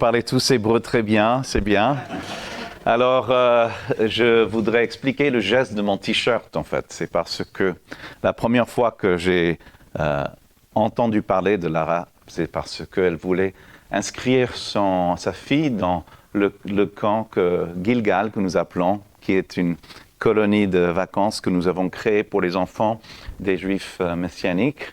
parlez tous hébreu très bien, c'est bien. Alors, je voudrais expliquer le geste de mon t-shirt, en fait. C'est parce que la première fois que j'ai entendu parler de Lara, c'est parce qu'elle voulait inscrire sa fille dans le camp Gilgal, que nous appelons, qui est une colonie de vacances que nous avons créée pour les enfants des Juifs messianiques.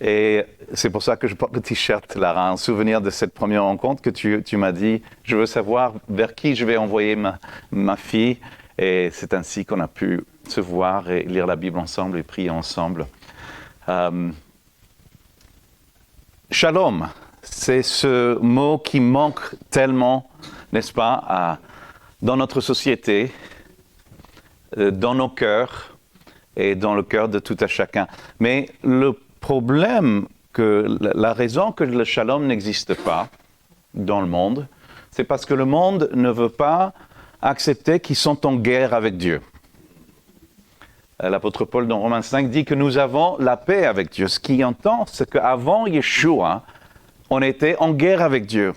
Et c'est pour ça que je porte le t-shirt, Lara, un souvenir de cette première rencontre que tu m'as dit, je veux savoir vers qui je vais envoyer ma fille. Et c'est ainsi qu'on a pu se voir et lire la Bible ensemble et prier ensemble. Shalom, c'est ce mot qui manque tellement, n'est-ce pas, dans notre société, dans nos cœurs et dans le cœur de tout à chacun. Mais le problème, la raison que le shalom n'existe pas dans le monde, c'est parce que le monde ne veut pas accepter qu'ils sont en guerre avec Dieu. L'apôtre Paul dans Romains 5 dit que nous avons la paix avec Dieu. Ce qui entend, c'est qu'avant Yeshua, on était en guerre avec Dieu.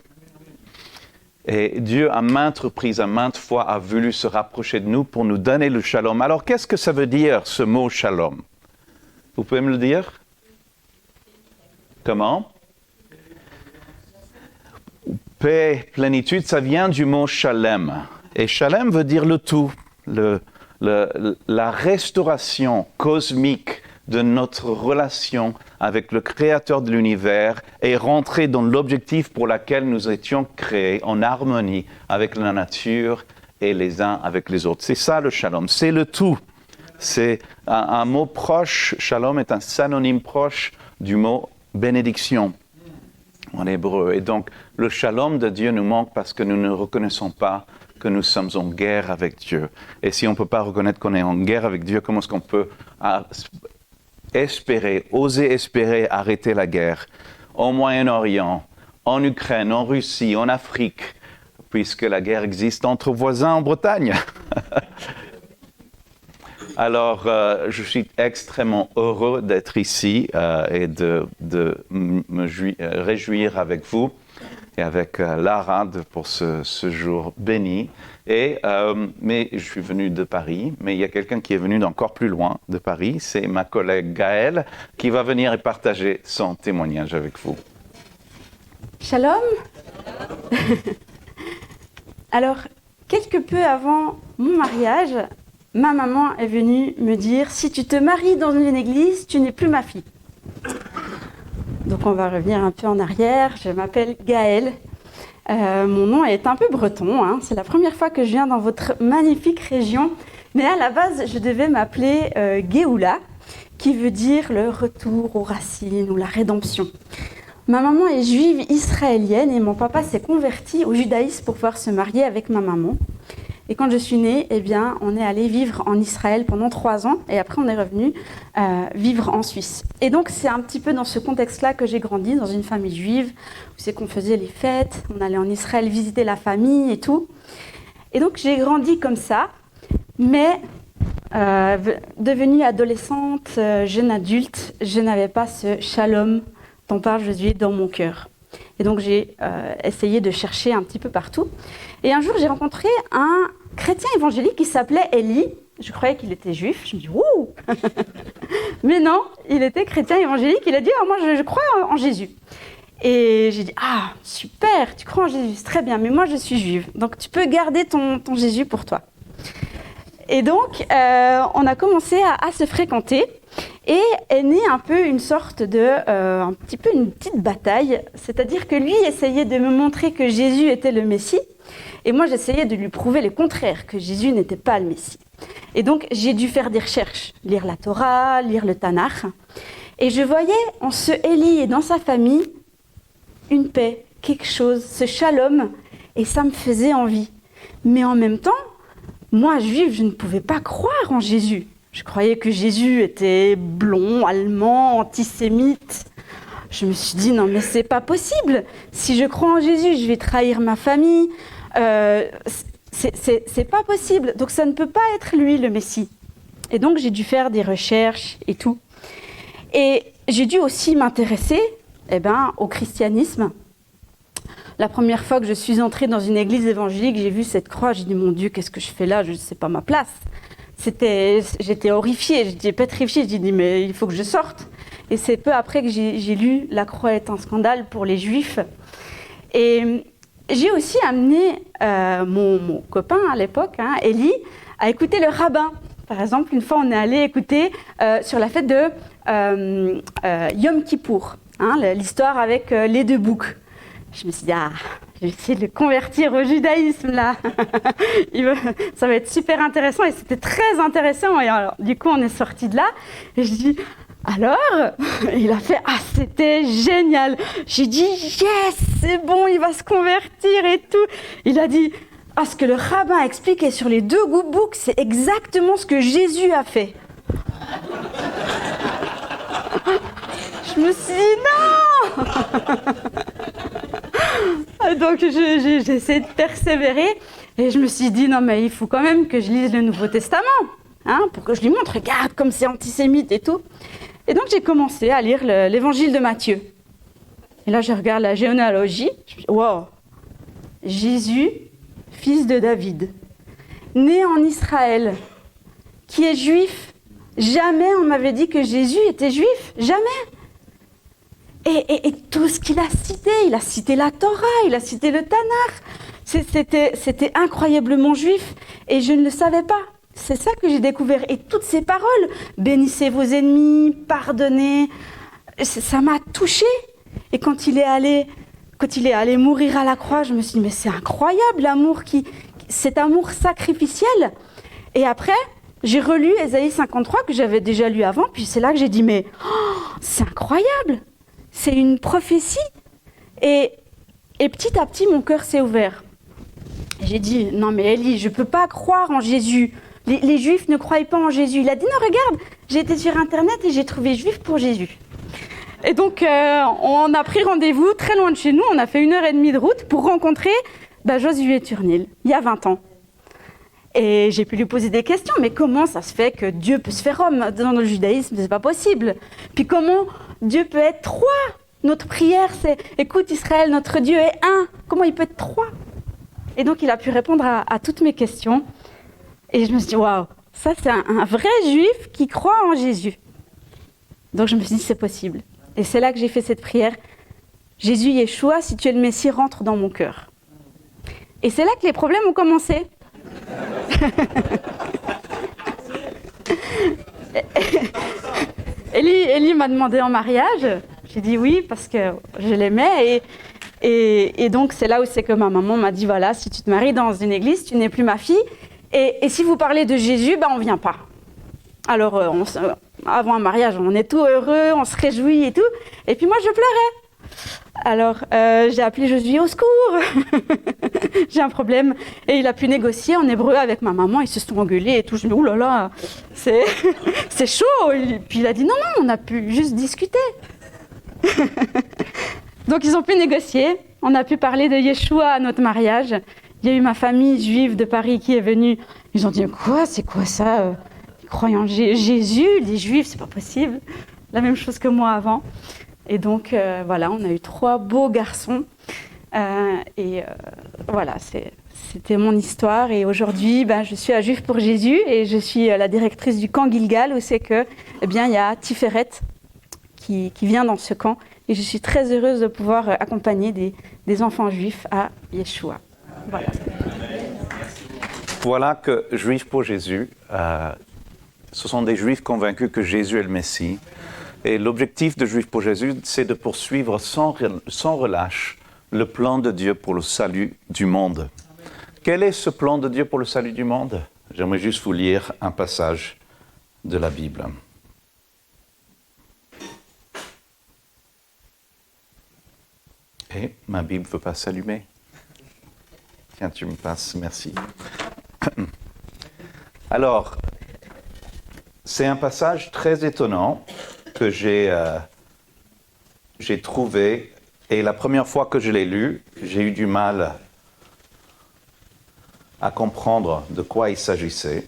Et Dieu, à maintes reprises, à maintes fois, a voulu se rapprocher de nous pour nous donner le shalom. Alors, qu'est-ce que ça veut dire, ce mot shalom? Vous pouvez me le dire? Comment? Paix, plénitude, ça vient du mot shalem. Et shalem veut dire le tout, la restauration cosmique de notre relation avec le Créateur de l'univers et rentrer dans l'objectif pour lequel nous étions créés en harmonie avec la nature et les uns avec les autres. C'est ça le shalom, c'est le tout. C'est un mot proche, shalom est un synonyme proche du mot bénédiction en hébreu. Et donc, le shalom de Dieu nous manque parce que nous ne reconnaissons pas que nous sommes en guerre avec Dieu. Et si on ne peut pas reconnaître qu'on est en guerre avec Dieu, comment est-ce qu'on peut oser espérer arrêter la guerre au Moyen-Orient, en Ukraine, en Russie, en Afrique, puisque la guerre existe entre voisins en Bretagne? Alors, je suis extrêmement heureux d'être ici et de me réjouir avec vous et avec Lara pour ce jour béni. Mais je suis venu de Paris, mais il y a quelqu'un qui est venu d'encore plus loin de Paris, c'est ma collègue Gaëlle, qui va venir et partager son témoignage avec vous. Shalom. Alors, quelque peu avant mon mariage, ma maman est venue me dire « Si tu te maries dans une église, tu n'es plus ma fille. » Donc on va revenir un peu en arrière. Je m'appelle Gaëlle. Mon nom est un peu breton. Hein. C'est la première fois que je viens dans votre magnifique région. Mais à la base, je devais m'appeler Géoula, qui veut dire le retour aux racines ou la rédemption. Ma maman est juive israélienne et mon papa s'est converti au judaïsme pour pouvoir se marier avec ma maman. Et quand je suis née, eh bien, on est allé vivre en Israël pendant 3 ans et après on est revenu vivre en Suisse. Et donc c'est un petit peu dans ce contexte-là que j'ai grandi, dans une famille juive, où c'est qu'on faisait les fêtes, on allait en Israël visiter la famille et tout. Et donc j'ai grandi comme ça, mais devenue adolescente, jeune adulte, je n'avais pas ce shalom dont parle Jésus dans mon cœur. Et donc j'ai essayé de chercher un petit peu partout. Et un jour, j'ai rencontré un chrétien évangélique qui s'appelait Élie. Je croyais qu'il était juif. Je me dis, wouh. Mais non, il était chrétien évangélique. Il a dit, moi, je crois en Jésus. Et j'ai dit, ah, super, tu crois en Jésus, c'est très bien. Mais moi, je suis juive. Donc, tu peux garder ton Jésus pour toi. Et donc, on a commencé à se fréquenter. Et est née un peu une sorte un petit peu une petite bataille. C'est-à-dire que lui essayait de me montrer que Jésus était le Messie. Et moi, j'essayais de lui prouver le contraire, que Jésus n'était pas le Messie. Et donc, j'ai dû faire des recherches, lire la Torah, lire le Tanakh. Et je voyais en ce Élie et dans sa famille une paix, quelque chose, ce shalom. Et ça me faisait envie. Mais en même temps, moi, juive, je ne pouvais pas croire en Jésus. Je croyais que Jésus était blond, allemand, antisémite. Je me suis dit, non, mais c'est pas possible. Si je crois en Jésus, je vais trahir ma famille. C'est pas possible. Donc ça ne peut pas être lui le Messie. Et donc j'ai dû faire des recherches et tout. Et j'ai dû aussi m'intéresser au christianisme. la première fois que je suis entrée dans une église évangélique, j'ai vu cette croix, j'ai dit, mon Dieu, qu'est-ce que je fais là? Je ne sais pas ma place. J'étais horrifiée, j'étais pétrifiée, j'ai dit, mais il faut que je sorte. Et c'est peu après que j'ai lu La croix est un scandale pour les Juifs. Et j'ai aussi amené mon copain à l'époque, Élie, à écouter le rabbin. Par exemple, une fois, on est allé écouter sur la fête de Yom Kippour, l'histoire avec les deux boucs. Je me suis dit, je vais essayer de le convertir au judaïsme, là. Ça va être super intéressant. Et c'était très intéressant. Et alors, du coup, on est sortis de là. Et je dis, alors, il a fait, c'était génial. J'ai dit, yes, c'est bon, il va se convertir et tout. Il a dit, ce que le rabbin a expliqué sur les deux boucs, c'est exactement ce que Jésus a fait. Je me suis dit, non. Donc, j'ai essayé de persévérer. Et je me suis dit, non, mais il faut quand même que je lise le Nouveau Testament. Pour que je lui montre, regarde comme c'est antisémite et tout. Et donc, j'ai commencé à lire l'évangile de Matthieu. Et là, je regarde la généalogie. Je me dis, wow, Jésus, fils de David, né en Israël, qui est juif. Jamais on m'avait dit que Jésus était juif. Jamais. Et tout ce qu'il a cité la Torah, il a cité le Tanakh. C'était incroyablement juif. Et je ne le savais pas. C'est ça que j'ai découvert. Et toutes ces paroles, bénissez vos ennemis, pardonnez, ça m'a touchée. Et quand il est allé mourir à la croix, je me suis dit, mais c'est incroyable cet amour sacrificiel. Et après, j'ai relu Ésaïe 53 que j'avais déjà lu avant, puis c'est là que j'ai dit, mais c'est incroyable, c'est une prophétie. Et petit à petit, mon cœur s'est ouvert. J'ai dit, non mais Élie, je ne peux pas croire en Jésus. Les Juifs ne croient pas en Jésus. Il a dit, non, regarde, j'ai été sur Internet et j'ai trouvé Juif pour Jésus. Et donc, on a pris rendez-vous très loin de chez nous. On a fait 1h30 de route pour rencontrer Josué Turnil, il y a 20 ans. Et j'ai pu lui poser des questions. Mais comment ça se fait que Dieu peut se faire homme? Dans le judaïsme, c'est pas possible. Puis comment Dieu peut être 3? Notre prière, c'est, écoute Israël, notre Dieu est 1. Comment il peut être 3? Et donc, il a pu répondre à toutes mes questions. Et je me suis dit, waouh, ça c'est un vrai juif qui croit en Jésus. Donc je me suis dit, c'est possible. Et c'est là que j'ai fait cette prière. Jésus, Yeshua, si tu es le Messie, rentre dans mon cœur. Et c'est là que les problèmes ont commencé. Élie m'a demandé en mariage. J'ai dit oui parce que je l'aimais. Et donc c'est là où c'est que ma maman m'a dit, voilà, si tu te maries dans une église, tu n'es plus ma fille. Et si vous parlez de Jésus, on ne vient pas. Alors, avant un mariage, on est tout heureux, on se réjouit et tout. Et puis moi, je pleurais. Alors, j'ai appelé Josué au secours. J'ai un problème. Et il a pu négocier en hébreu avec ma maman. Ils se sont engueulés et tout. Je me dis, oh là là, c'est chaud. Et puis il a dit, non, on a pu juste discuter. Donc, ils ont pu négocier. On a pu parler de Yeshua à notre mariage. Il y a eu ma famille juive de Paris qui est venue. Ils ont dit, quoi, c'est quoi ça? Ils croient en Jésus, les juifs, c'est pas possible. La même chose que moi avant. Et donc, voilà, on a eu 3 beaux garçons. Voilà, c'était mon histoire. Et aujourd'hui, je suis à Juifs pour Jésus et je suis la directrice du camp Gilgal où c'est que, il y a Tiferet qui vient dans ce camp. Et je suis très heureuse de pouvoir accompagner des enfants juifs à Yeshua. Voilà que Juifs pour Jésus, ce sont des Juifs convaincus que Jésus est le Messie. Et l'objectif de Juifs pour Jésus, c'est de poursuivre sans relâche le plan de Dieu pour le salut du monde. Quel est ce plan de Dieu pour le salut du monde? J'aimerais juste vous lire un passage de la Bible. Et ma Bible ne veut pas s'allumer. Tiens, tu me passes, merci. Alors, c'est un passage très étonnant que j'ai trouvé, et la première fois que je l'ai lu, j'ai eu du mal à comprendre de quoi il s'agissait.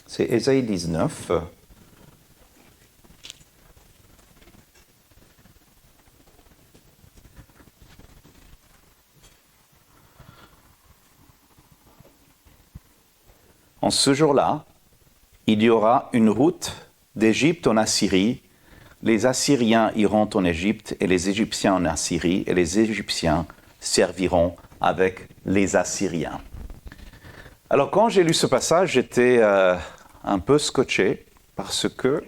C'est Ésaïe 19. En ce jour-là, il y aura une route d'Égypte en Assyrie. Les Assyriens iront en Égypte et les Égyptiens en Assyrie, et les Égyptiens serviront avec les Assyriens. Alors quand j'ai lu ce passage, j'étais un peu scotché parce que,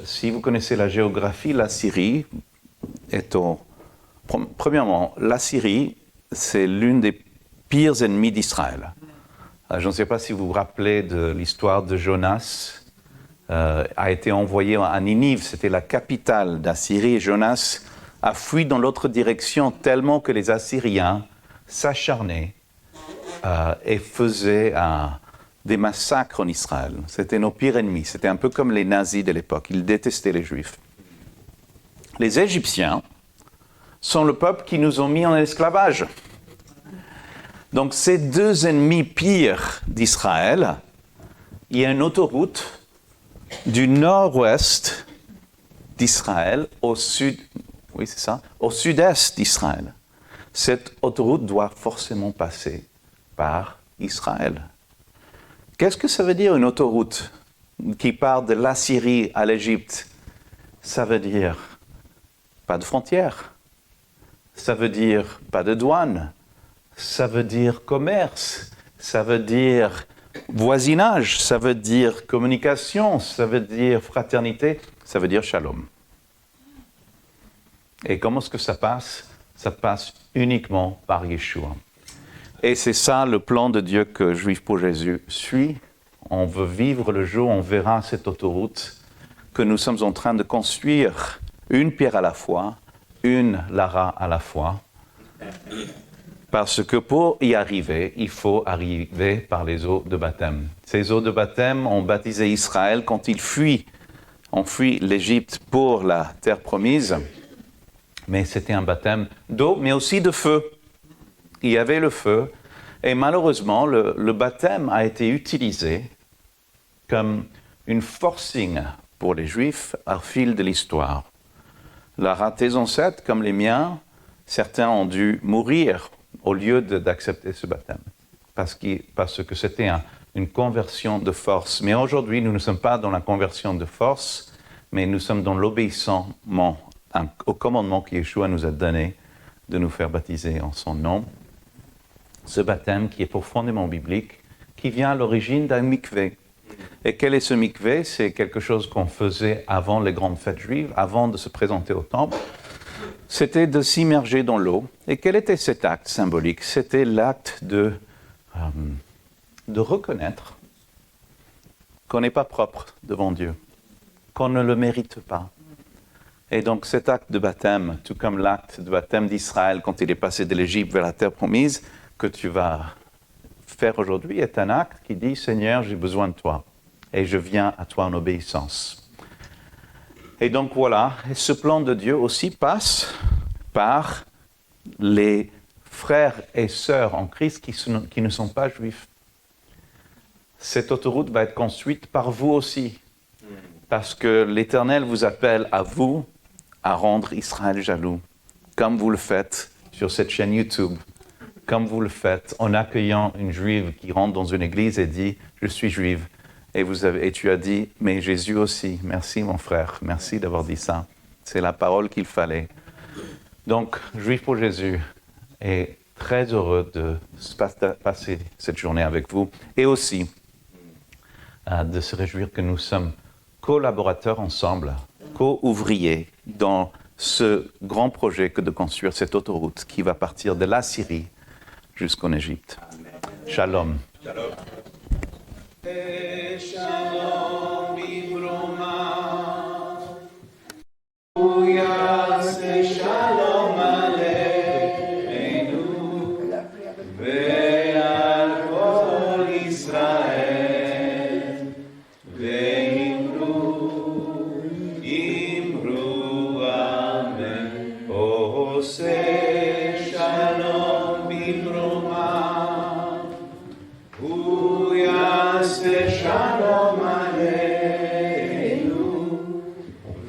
si vous connaissez la géographie, la Syrie est au... Premièrement, la Syrie, c'est l'une des pires ennemis d'Israël. Je ne sais pas si vous vous rappelez de l'histoire de Jonas, a été envoyé à Ninive, c'était la capitale d'Assyrie, et Jonas a fui dans l'autre direction tellement que les Assyriens s'acharnaient et faisaient des massacres en Israël. C'était nos pires ennemis, c'était un peu comme les nazis de l'époque, ils détestaient les Juifs. Les Égyptiens sont le peuple qui nous ont mis en esclavage. Donc ces deux ennemis pires d'Israël, il y a une autoroute du nord-ouest d'Israël au sud, oui c'est ça, au sud-est d'Israël. Cette autoroute doit forcément passer par Israël. Qu'est-ce que ça veut dire une autoroute qui part de la Syrie à l'Égypte? Ça veut dire pas de frontières, ça veut dire pas de douane, ça veut dire commerce, ça veut dire voisinage, ça veut dire communication, ça veut dire fraternité, ça veut dire shalom. Et comment est-ce que ça passe? Ça passe uniquement par Yeshua. Et c'est ça le plan de Dieu que Juif pour Jésus suit. On veut vivre le jour, on verra cette autoroute que nous sommes en train de construire, une pierre à la fois, une Lara à la fois. Parce que pour y arriver, il faut arriver par les eaux de baptême. Ces eaux de baptême ont baptisé Israël quand ils ont fui l'Égypte pour la terre promise. Mais c'était un baptême d'eau, mais aussi de feu. Il y avait le feu. Et malheureusement, le baptême a été utilisé comme une forcing pour les Juifs au fil de l'histoire. Tes ancêtres, comme les miens, certains ont dû mourir au lieu d'accepter ce baptême, parce que c'était une conversion de force. Mais aujourd'hui, nous ne sommes pas dans la conversion de force, mais nous sommes dans l'obéissance au commandement que Yeshua nous a donné de nous faire baptiser en son nom. Ce baptême qui est profondément biblique, qui vient à l'origine d'un mikvé. Et quel est ce mikvé? C'est quelque chose qu'on faisait avant les grandes fêtes juives, avant de se présenter au temple. C'était de s'immerger dans l'eau. Et quel était cet acte symbolique? C'était l'acte de reconnaître qu'on n'est pas propre devant Dieu, qu'on ne le mérite pas. Et donc cet acte de baptême, tout comme l'acte de baptême d'Israël quand il est passé de l'Égypte vers la terre promise, que tu vas faire aujourd'hui, est un acte qui dit « Seigneur, j'ai besoin de toi et je viens à toi en obéissance ». Et donc voilà, et ce plan de Dieu aussi passe par les frères et sœurs en Christ qui ne sont pas juifs. Cette autoroute va être construite par vous aussi, parce que l'Éternel vous appelle à vous à rendre Israël jaloux, comme vous le faites sur cette chaîne YouTube, comme vous le faites en accueillant une juive qui rentre dans une église et dit « Je suis juive ». Et tu as dit « Mais Jésus aussi, merci mon frère, merci d'avoir dit ça. C'est la parole qu'il fallait. » Donc, Juif pour Jésus est très heureux de passer cette journée avec vous et aussi de se réjouir que nous sommes collaborateurs ensemble, co-ouvriers dans ce grand projet que de construire cette autoroute qui va partir de la Syrie jusqu'en Égypte. Shalom. Shalom. Shalom Bibroma. Shalom Aleinu. Ve'al kol Israel. Imru Amen. Oseh Shalom Bibroma. Shalom Aleinu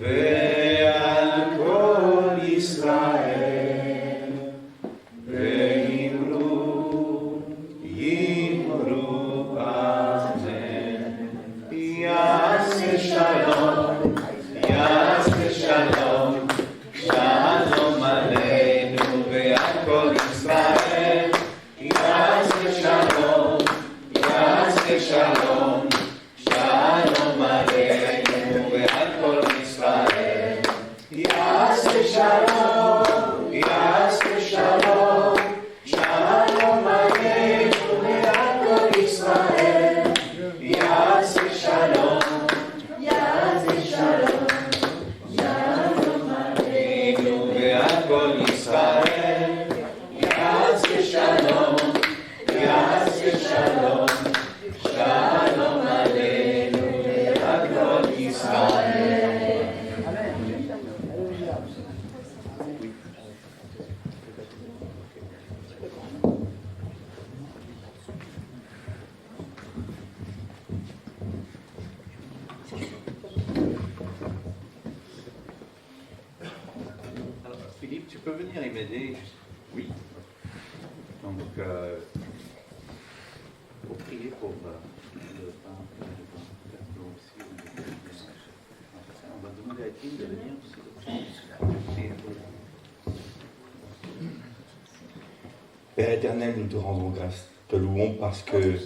ve'al kol Israel ve'imru Amen. שלום, שלום עלינו ועל כל ישראל. יעשה שלום, יעשה שלום, שלום עלינו ועל כל ישראל. יעשה שלום, יעשה שלום, שלום עלינו ועל כל ישראל. יעשה שלום, יעשה שלום, שלום עלינו ועל כל ישראל. Philippe, tu peux venir et m'aider? Oui. Donc, pour prier pour le pain, aussi. On va demander à Étienne de venir aussi. Père éternel, nous te rendons grâce, te louons parce que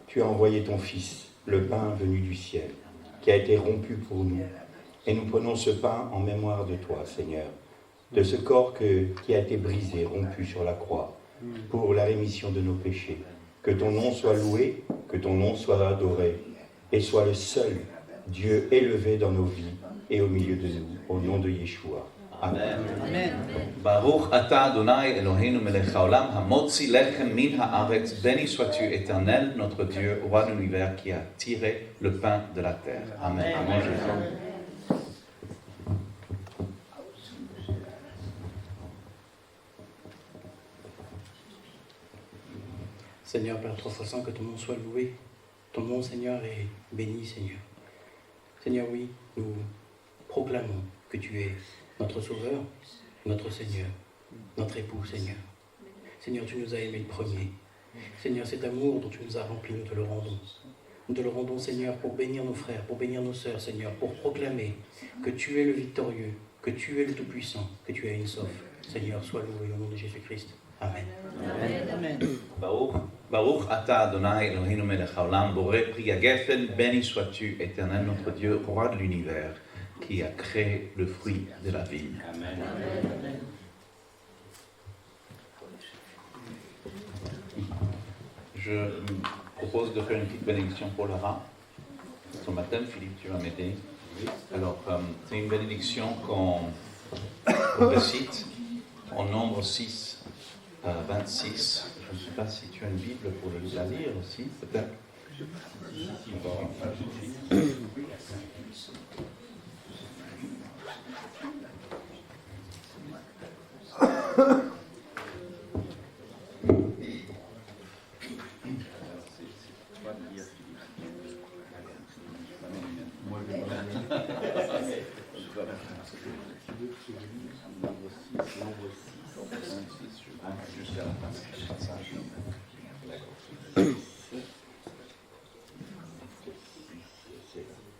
tu as envoyé ton Fils, le pain venu du ciel, qui a été rompu pour nous. Et nous prenons ce pain en mémoire de toi, Seigneur, de ce corps qui a été brisé, rompu sur la croix, pour la rémission de nos péchés. Que ton nom soit loué, que ton nom soit adoré, et soit le seul Dieu élevé dans nos vies et au milieu de nous, au nom de Yeshua. Amen. Baruch ata Adonai Eloheinu melech haolam hamotzi lechem min haaretz. Béni sois-tu, Éternel, notre Dieu, roi de l'univers, qui a tiré le pain de la terre. Amen. Amen. Seigneur, Père trois fois saint, que ton nom soit loué. Ton nom, Seigneur, est béni, Seigneur. Seigneur, oui, nous proclamons que tu es notre Sauveur, notre Seigneur, notre époux, Seigneur. Seigneur, tu nous as aimés le premier. Seigneur, cet amour dont tu nous as remplis, nous te le rendons. Nous te le rendons, Seigneur, pour bénir nos frères, pour bénir nos sœurs, Seigneur, pour proclamer que tu es le victorieux, que tu es le tout-puissant, que tu es une sauf. Seigneur, sois loué au nom de Jésus-Christ. Amen. Amen. Baruch ata Adonai Eloheinu melech haolam boré priya gefen. Béni sois-tu, Éternel, notre Dieu, roi de l'univers, qui a créé le fruit de la vigne. Amen. Je propose de faire une petite bénédiction pour Lara. Son baptême, Philippe, tu vas m'aider. Alors, c'est une bénédiction qu'on récite en nombre 6, 26. Je ne sais pas si tu as une Bible pour la lire aussi, peut-être.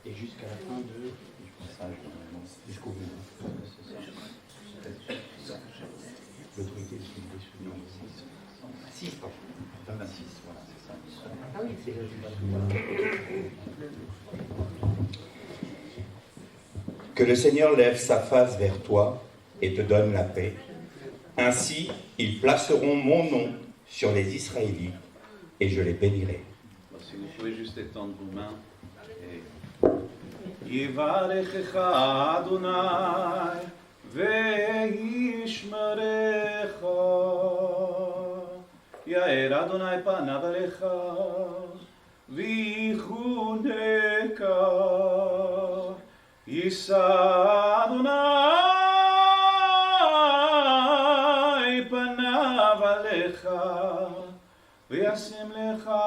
Et jusqu'à la fin de... jusqu'au bout. L'autorité de celui 6, pardon. 26, voilà, c'est ça. Ah oui, c'est Que le Seigneur lève sa face vers toi et te donne la paix. Ainsi, ils placeront mon nom sur les Israélites et je les bénirai. Si vous pouvez juste étendre vos mains. Yivarechecha Adonai ve'yishmerecha. Yair Adonai panav alecha v'yichuneka. Yisa Adonai panav alecha v'yasem lecha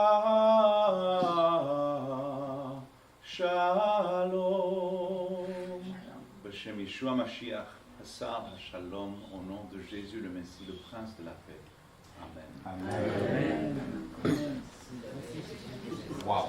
shalom. B'Shem Yeshua Mashiach, Hasar Shalom, au nom de Jésus le Messie, le Prince de la paix. Amen. Amen. Wow.